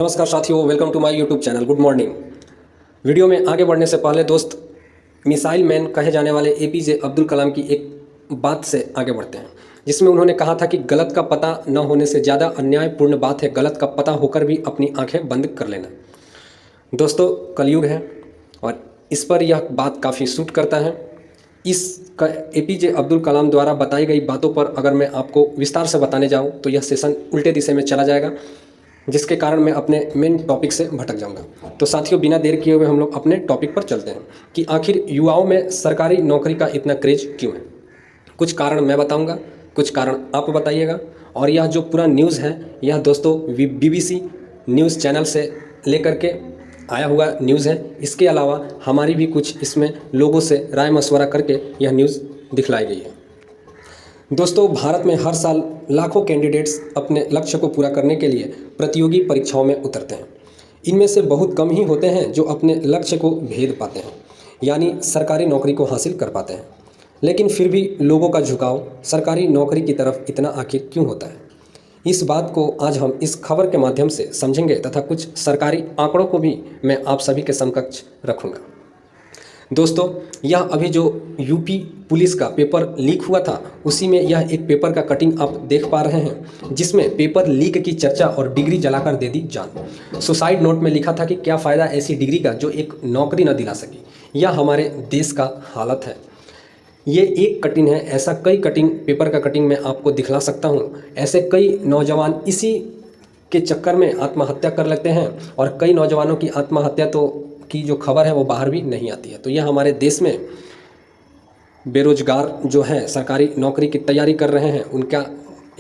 नमस्कार साथियों, welcome to my YouTube channel. Good morning. Video में आगे बढ़ने से पहले दोस्त, मिसाइल मैन कहे जाने वाले एपीजे अब्दुल कलाम की एक बात से आगे बढ़ते हैं, जिसमें उन्होंने कहा था कि गलत का पता न होने से ज़्यादा अन्यायपूर्ण बात है गलत का पता होकर भी अपनी आंखें बंद कर लेना। दोस्तों, कलयुग है और इस पर यह बात काफ़ी सूट करता है। इस एपीजे अब्दुल कलाम द्वारा बताई गई बातों पर अगर मैं आपको विस्तार से बताने जाऊं तो यह सेशन उल्टे दिशा में चला जाएगा, जिसके कारण मैं अपने मेन टॉपिक से भटक जाऊंगा। तो साथियों, बिना देर किए हुए हम लोग अपने टॉपिक पर चलते हैं कि आखिर युवाओं में सरकारी नौकरी का इतना क्रेज क्यों है। कुछ कारण मैं बताऊंगा, कुछ कारण आप बताइएगा। और यह जो पूरा न्यूज़ है, यह दोस्तों बीबीसी न्यूज़ चैनल से लेकर के आया हुआ न्यूज़ है। इसके अलावा हमारी भी कुछ इसमें लोगों से राय मशवरा करके यह न्यूज़ दिखलाई गई है। दोस्तों, भारत में हर साल लाखों कैंडिडेट्स अपने लक्ष्य को पूरा करने के लिए प्रतियोगी परीक्षाओं में उतरते हैं। इनमें से बहुत कम ही होते हैं जो अपने लक्ष्य को भेद पाते हैं, यानी सरकारी नौकरी को हासिल कर पाते हैं। लेकिन फिर भी लोगों का झुकाव सरकारी नौकरी की तरफ इतना आखिर क्यों होता है, इस बात को आज हम इस खबर के माध्यम से समझेंगे तथा कुछ सरकारी आंकड़ों को भी मैं आप सभी के समकक्ष रखूँगा। दोस्तों, यह अभी जो यूपी पुलिस का पेपर लीक हुआ था, उसी में यह एक पेपर का कटिंग आप देख पा रहे हैं, जिसमें पेपर लीक की चर्चा और डिग्री जलाकर दे दी जान। सुसाइड नोट में लिखा था कि क्या फ़ायदा ऐसी डिग्री का जो एक नौकरी न दिला सकी। यह हमारे देश का हालत है। ये एक कटिंग है, ऐसा कई कटिंग पेपर का कटिंग मैं आपको दिखला सकता हूँ। ऐसे कई नौजवान इसी के चक्कर में आत्महत्या कर लेते हैं और कई नौजवानों की आत्महत्या की जो खबर है वो बाहर भी नहीं आती है। तो यह हमारे देश में बेरोजगार जो हैं, सरकारी नौकरी की तैयारी कर रहे हैं, उनका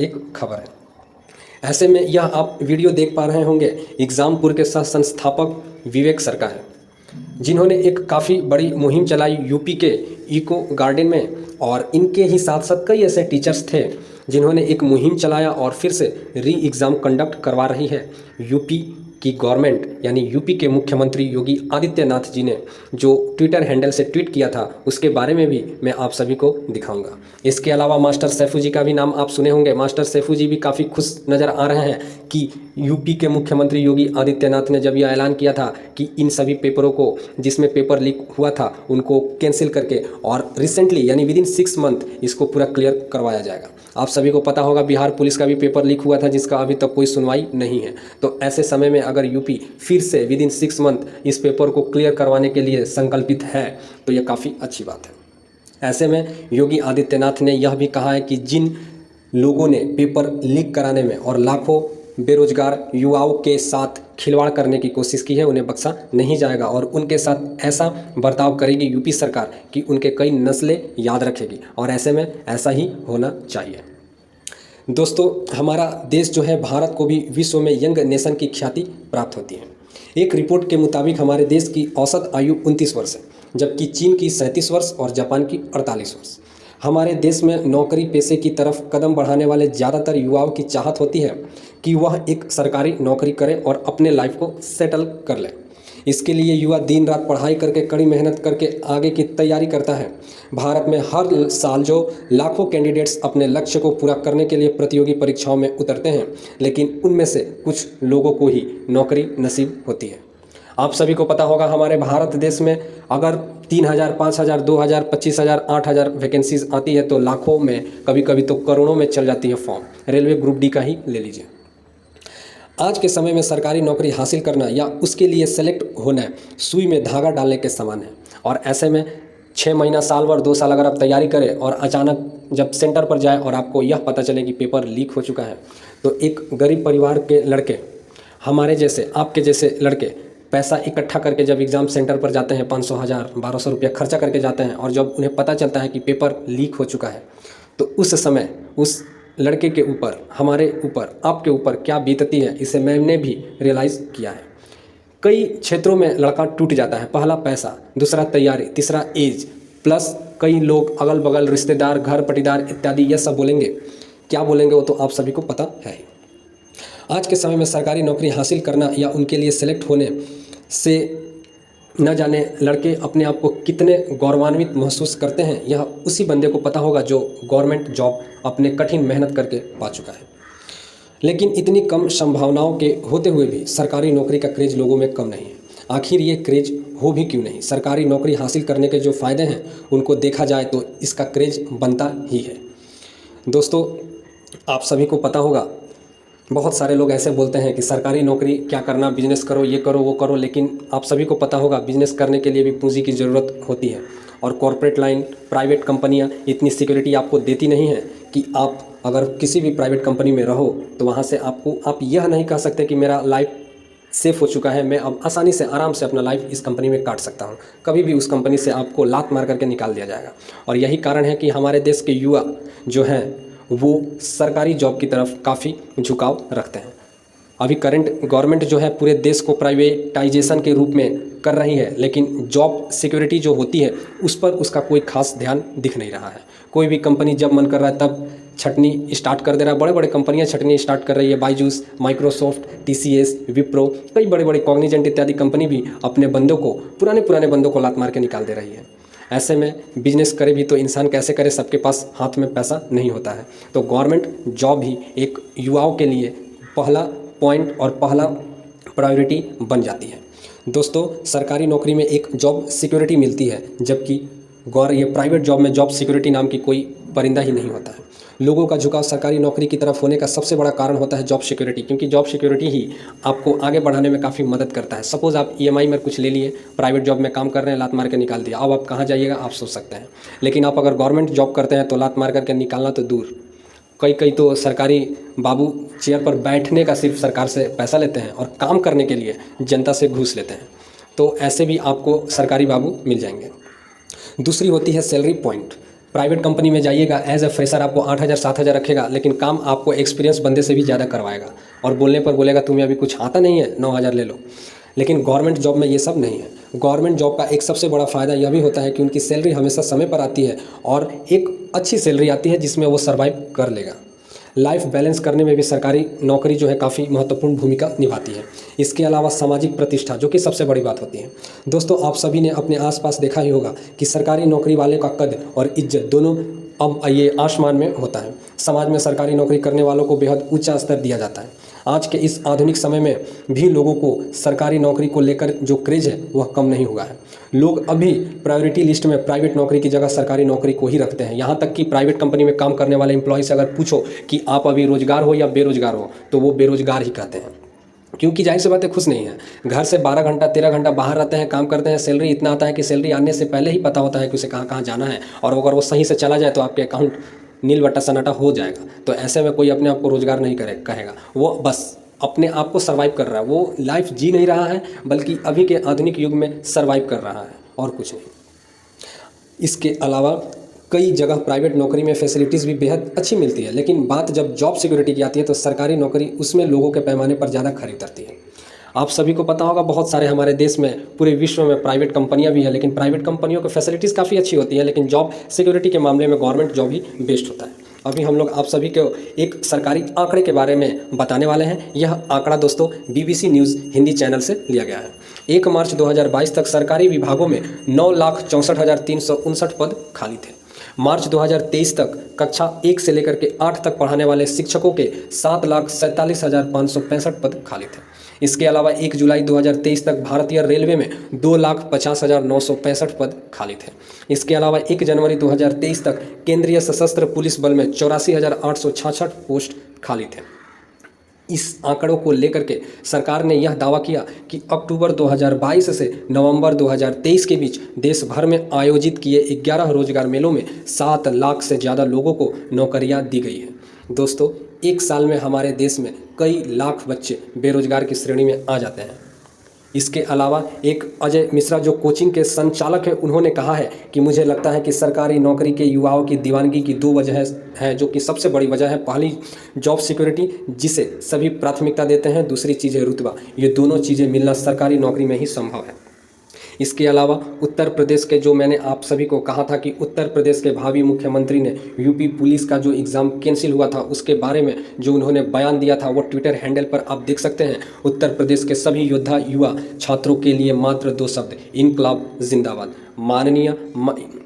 एक खबर है। ऐसे में यह आप वीडियो देख पा रहे होंगे, एग्जामपुर के सह संस्थापक विवेक सर का है, जिन्होंने एक काफ़ी बड़ी मुहिम चलाई यूपी के इको गार्डन में। और इनके ही साथ साथ कई ऐसे टीचर्स थे जिन्होंने एक मुहिम चलाया और फिर से री एग्ज़ाम कंडक्ट करवा रही है यूपी की गवर्नमेंट, यानी यूपी के मुख्यमंत्री योगी आदित्यनाथ जी ने जो ट्विटर हैंडल से ट्वीट किया था, उसके बारे में भी मैं आप सभी को दिखाऊंगा। इसके अलावा मास्टर सैफू जी का भी नाम आप सुने होंगे। मास्टर सैफू जी भी काफ़ी खुश नज़र आ रहे हैं कि यूपी के मुख्यमंत्री योगी आदित्यनाथ ने जब यह ऐलान किया था कि इन सभी पेपरों को, जिसमें पेपर लीक हुआ था, उनको कैंसिल करके और रिसेंटली यानी विदिन 6 मंथ इसको पूरा क्लियर करवाया जाएगा। आप सभी को पता होगा, बिहार पुलिस का भी पेपर लीक हुआ था, जिसका अभी तक कोई सुनवाई नहीं है। तो ऐसे समय में अगर यूपी फिर से विदिन 6 मंथ इस पेपर को क्लियर करवाने के लिए संकल्पित है तो यह काफ़ी अच्छी बात है। ऐसे में योगी आदित्यनाथ ने यह भी कहा है कि जिन लोगों ने पेपर लीक कराने में और लाखों बेरोजगार युवाओं के साथ खिलवाड़ करने की कोशिश की है, उन्हें बख्शा नहीं जाएगा और उनके साथ ऐसा बर्ताव करेगी यूपी सरकार कि उनके कई नस्लें याद रखेगी। और ऐसे में ऐसा ही होना चाहिए। दोस्तों, हमारा देश जो है, भारत को भी विश्व में यंग नेशन की ख्याति प्राप्त होती है। एक रिपोर्ट के मुताबिक हमारे देश की औसत आयु 29 वर्ष है, जबकि चीन की 37 वर्ष और जापान की 48 वर्ष। हमारे देश में नौकरी पेशे की तरफ कदम बढ़ाने वाले ज़्यादातर युवाओं की चाहत होती है कि वह एक सरकारी नौकरी करे और अपने लाइफ को सेटल कर ले। इसके लिए युवा दिन रात पढ़ाई करके, कड़ी मेहनत करके आगे की तैयारी करता है। भारत में हर साल जो लाखों कैंडिडेट्स अपने लक्ष्य को पूरा करने के लिए प्रतियोगी परीक्षाओं में उतरते हैं, लेकिन उनमें से कुछ लोगों को ही नौकरी नसीब होती है। आप सभी को पता होगा, हमारे भारत देश में अगर 3000, 5000, 2000, 25000, 8000 वैकेंसीज आती है तो लाखों में, कभी कभी तो करोड़ों में चल जाती है फॉर्म। रेलवे ग्रुप डी का ही ले लीजिए। आज के समय में सरकारी नौकरी हासिल करना या उसके लिए सेलेक्ट होना सुई में धागा डालने के समान है। और ऐसे में 6 महीना, साल भर, 2 साल अगर आप तैयारी करें और अचानक जब सेंटर पर जाए और आपको यह पता चले कि पेपर लीक हो चुका है, तो एक गरीब परिवार के लड़के, हमारे जैसे, आपके जैसे लड़के पैसा इकट्ठा करके जब एग्ज़ाम सेंटर पर जाते हैं, 500, 1000, 1200 रुपया खर्चा करके जाते हैं, और जब उन्हें पता चलता है कि पेपर लीक हो चुका है, तो उस समय उस लड़के के ऊपर, हमारे ऊपर, आपके ऊपर क्या बीतती है, इसे मैंने भी रियलाइज़ किया है। कई क्षेत्रों में लड़का टूट जाता है। पहला पैसा, दूसरा तैयारी, तीसरा एज, प्लस कई लोग अगल बगल, रिश्तेदार, घर पटीदार इत्यादि, यह सब बोलेंगे। क्या बोलेंगे वो तो आप सभी को पता है। आज के समय में सरकारी नौकरी हासिल करना या उनके लिए सेलेक्ट होने से न जाने लड़के अपने आप को कितने गौरवान्वित महसूस करते हैं, यह उसी बंदे को पता होगा जो गवर्नमेंट जॉब अपने कठिन मेहनत करके पा चुका है। लेकिन इतनी कम संभावनाओं के होते हुए भी सरकारी नौकरी का क्रेज लोगों में कम नहीं है। आखिर ये क्रेज हो भी क्यों नहीं? सरकारी नौकरी हासिल करने के जो फ़ायदे हैं उनको देखा जाए तो इसका क्रेज बनता ही है। दोस्तों, आप सभी को पता होगा, बहुत सारे लोग ऐसे बोलते हैं कि सरकारी नौकरी क्या करना, बिजनेस करो, ये करो, वो करो, लेकिन आप सभी को पता होगा बिजनेस करने के लिए भी पूंजी की ज़रूरत होती है और कॉरपोरेट लाइन, प्राइवेट कंपनियां इतनी सिक्योरिटी आपको देती नहीं है कि आप अगर किसी भी प्राइवेट कंपनी में रहो तो वहाँ से आप यह नहीं कह सकते कि मेरा लाइफ सेफ़ हो चुका है, मैं अब आसानी से आराम से अपना लाइफ इस कंपनी में काट सकता हूँ। कभी भी उस कंपनी से आपको लात मार करके निकाल दिया जाएगा। और यही कारण है कि हमारे देश के युवा जो हैं वो सरकारी जॉब की तरफ काफ़ी झुकाव रखते हैं। अभी करंट गवर्नमेंट जो है पूरे देश को प्राइवेटाइजेशन के रूप में कर रही है, लेकिन जॉब सिक्योरिटी जो होती है उस पर उसका कोई खास ध्यान दिख नहीं रहा है। कोई भी कंपनी जब मन कर रहा है तब छटनी स्टार्ट कर दे रहा है। बड़े बड़े कंपनियां छटनी स्टार्ट कर रही है। बायजूस, माइक्रोसॉफ्ट, TCS, विप्रो, कई बड़े बड़े कॉग्निजेंट इत्यादि कंपनी भी अपने बंदों को, पुराने बंदों को लात मार के निकाल दे रही है। ऐसे में बिजनेस करे भी तो इंसान कैसे करे? सबके पास हाथ में पैसा नहीं होता है। तो गवर्नमेंट जॉब ही एक युवाओं के लिए पहला पॉइंट और पहला प्रायोरिटी बन जाती है। दोस्तों, सरकारी नौकरी में एक जॉब सिक्योरिटी मिलती है, जबकि ये प्राइवेट जॉब में जॉब सिक्योरिटी नाम की कोई परिंदा ही नहीं होता है। लोगों का झुकाव सरकारी नौकरी की तरफ होने का सबसे बड़ा कारण होता है जॉब सिक्योरिटी, क्योंकि जॉब सिक्योरिटी ही आपको आगे बढ़ाने में काफ़ी मदद करता है। सपोज़ आप EMI में कुछ ले लिए, प्राइवेट जॉब में काम कर रहे हैं, लात मार के निकाल दिया, अब आप कहाँ जाइएगा आप सोच सकते हैं। लेकिन आप अगर गवर्नमेंट जॉब करते हैं तो लात मार करके निकालना तो दूर, कई तो सरकारी बाबू चेयर पर बैठने का सिर्फ सरकार से पैसा लेते हैं और काम करने के लिए जनता से घूस लेते हैं। तो ऐसे भी आपको सरकारी बाबू मिल जाएंगे। दूसरी होती है सैलरी पॉइंट। प्राइवेट कंपनी में जाइएगा, एज ए फ्रेशर आपको 8,000 7,000 रखेगा, लेकिन काम आपको एक्सपीरियंस बंदे से भी ज़्यादा करवाएगा और बोलने पर बोलेगा तुम्हें अभी कुछ आता नहीं है, 9,000 ले लो। लेकिन गवर्नमेंट जॉब में ये सब नहीं है। गवर्नमेंट जॉब का एक सबसे बड़ा फ़ायदा यह भी होता है कि उनकी सैलरी हमेशा समय पर आती है और एक अच्छी सैलरी आती है जिसमें वो सर्वाइव कर लेगा। लाइफ बैलेंस करने में भी सरकारी नौकरी जो है काफ़ी महत्वपूर्ण भूमिका निभाती है। इसके अलावा सामाजिक प्रतिष्ठा, जो कि सबसे बड़ी बात होती है। दोस्तों, आप सभी ने अपने आसपास देखा ही होगा कि सरकारी नौकरी वाले का कद और इज्जत दोनों अब ये आसमान में होता है। समाज में सरकारी नौकरी करने वालों को बेहद ऊंचा स्तर दिया जाता है। आज के इस आधुनिक समय में भी लोगों को सरकारी नौकरी को लेकर जो क्रेज है वह कम नहीं हुआ है। लोग अभी प्रायोरिटी लिस्ट में प्राइवेट नौकरी की जगह सरकारी नौकरी को ही रखते हैं। यहाँ तक कि प्राइवेट कंपनी में काम करने वाले एम्प्लॉय से अगर पूछो कि आप अभी रोजगार हो या बेरोजगार हो, तो वो बेरोजगार ही कहते हैं, क्योंकि जाहिर सी बात है खुश नहीं है। घर से 12 घंटा 13 घंटा बाहर रहते हैं, काम करते हैं, सैलरी इतना आता है कि सैलरी आने से पहले ही पता होता है कि उसे कहाँ कहाँ जाना है, और अगर वो सही से चला जाए तो आपके अकाउंट नील बट्टा सन्नाटा हो जाएगा। तो ऐसे में कोई अपने आप को रोजगार नहीं कहेगा, वो बस अपने आप को सर्वाइव कर रहा है। वो लाइफ जी नहीं रहा है, बल्कि अभी के आधुनिक युग में सर्वाइव कर रहा है और कुछ नहीं। इसके अलावा कई जगह प्राइवेट नौकरी में फैसिलिटीज़ भी बेहद अच्छी मिलती है, लेकिन बात जब जॉब सिक्योरिटी की आती है तो सरकारी नौकरी उसमें लोगों के पैमाने पर ज़्यादा खरी उतरती है। आप सभी को पता होगा, बहुत सारे हमारे देश में, पूरे विश्व में प्राइवेट कंपनियां भी हैं, लेकिन प्राइवेट कंपनियों की फैसिलिटीज़ काफ़ी अच्छी होती है, लेकिन जॉब सिक्योरिटी के मामले में गवर्नमेंट जॉब ही बेस्ट होता है। अभी हम लोग आप सभी को एक सरकारी आंकड़े के बारे में बताने वाले हैं। यह आंकड़ा दोस्तों BBC न्यूज़ हिंदी चैनल से लिया गया है। 1 मार्च 2022 तक सरकारी विभागों में 9,64,359 पद खाली थे। मार्च 2023 तक कक्षा 1 से लेकर के 8 तक पढ़ाने वाले शिक्षकों के 7,47,565 पद खाली थे। इसके अलावा 1 जुलाई 2023 तक भारतीय रेलवे में 2,50,965 पद खाली थे। इसके अलावा 1 जनवरी 2023 तक केंद्रीय सशस्त्र पुलिस बल में 84,866 पोस्ट खाली थे। इस आंकड़ों को लेकर के सरकार ने यह दावा किया कि अक्टूबर 2022 से नवंबर 2023 के बीच देश भर में आयोजित किए 11 रोजगार मेलों में 7 लाख से ज़्यादा लोगों को नौकरियां दी गई हैं। दोस्तों, एक साल में हमारे देश में कई लाख बच्चे बेरोजगार की श्रेणी में आ जाते हैं। इसके अलावा एक अजय मिश्रा जो कोचिंग के संचालक हैं, उन्होंने कहा है कि मुझे लगता है कि सरकारी नौकरी के युवाओं की दीवानगी की 2 वजह है, जो कि सबसे बड़ी वजह है। पहली, जॉब सिक्योरिटी, जिसे सभी प्राथमिकता देते हैं। दूसरी चीज़ है रुतबा। ये दोनों चीज़ें मिलना सरकारी नौकरी में ही संभव है। इसके अलावा उत्तर प्रदेश के, जो मैंने आप सभी को कहा था कि उत्तर प्रदेश के भावी मुख्यमंत्री ने यूपी पुलिस का जो एग्ज़ाम कैंसिल हुआ था उसके बारे में जो उन्होंने बयान दिया था, वो ट्विटर हैंडल पर आप देख सकते हैं। उत्तर प्रदेश के सभी योद्धा युवा छात्रों के लिए मात्र 2 शब्द, इनकलाब जिंदाबाद। माननीय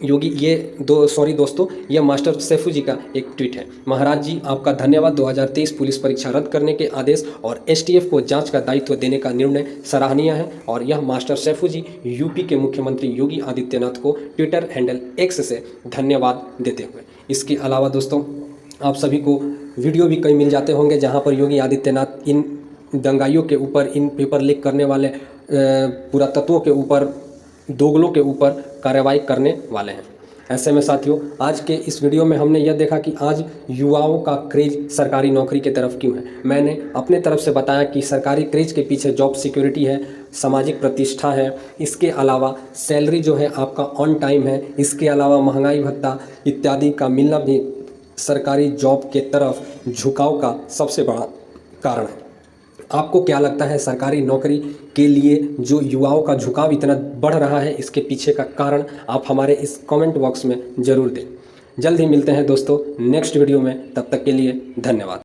दोस्तों, यह मास्टर सैफू जी का एक ट्वीट है। महाराज जी, आपका धन्यवाद। 2023 पुलिस परीक्षा रद्द करने के आदेश और एसटीएफ को जांच का दायित्व देने का निर्णय सराहनीय है। और यह मास्टर सैफू जी यूपी के मुख्यमंत्री योगी आदित्यनाथ को ट्विटर हैंडल एक्स से धन्यवाद देते हुए। इसके अलावा दोस्तों, आप सभी को वीडियो भी कई मिल जाते होंगे जहाँ पर योगी आदित्यनाथ इन दंगाइयों के ऊपर, इन पेपर लीक करने वाले पुरातत्वों के ऊपर, दोगलों के ऊपर कार्रवाई करने वाले हैं। ऐसे में साथियों, आज के इस वीडियो में हमने यह देखा कि आज युवाओं का क्रेज सरकारी नौकरी की तरफ क्यों है। मैंने अपने तरफ से बताया कि सरकारी क्रेज के पीछे जॉब सिक्योरिटी है, सामाजिक प्रतिष्ठा है, इसके अलावा सैलरी जो है आपका ऑन टाइम है, इसके अलावा महंगाई भत्ता इत्यादि का मिलना भी सरकारी जॉब के तरफ झुकाव का सबसे बड़ा कारण है। आपको क्या लगता है, सरकारी नौकरी के लिए जो युवाओं का झुकाव इतना बढ़ रहा है, इसके पीछे का कारण आप हमारे इस कमेंट बॉक्स में ज़रूर दें। जल्द ही मिलते हैं दोस्तों नेक्स्ट वीडियो में, तब तक के लिए धन्यवाद।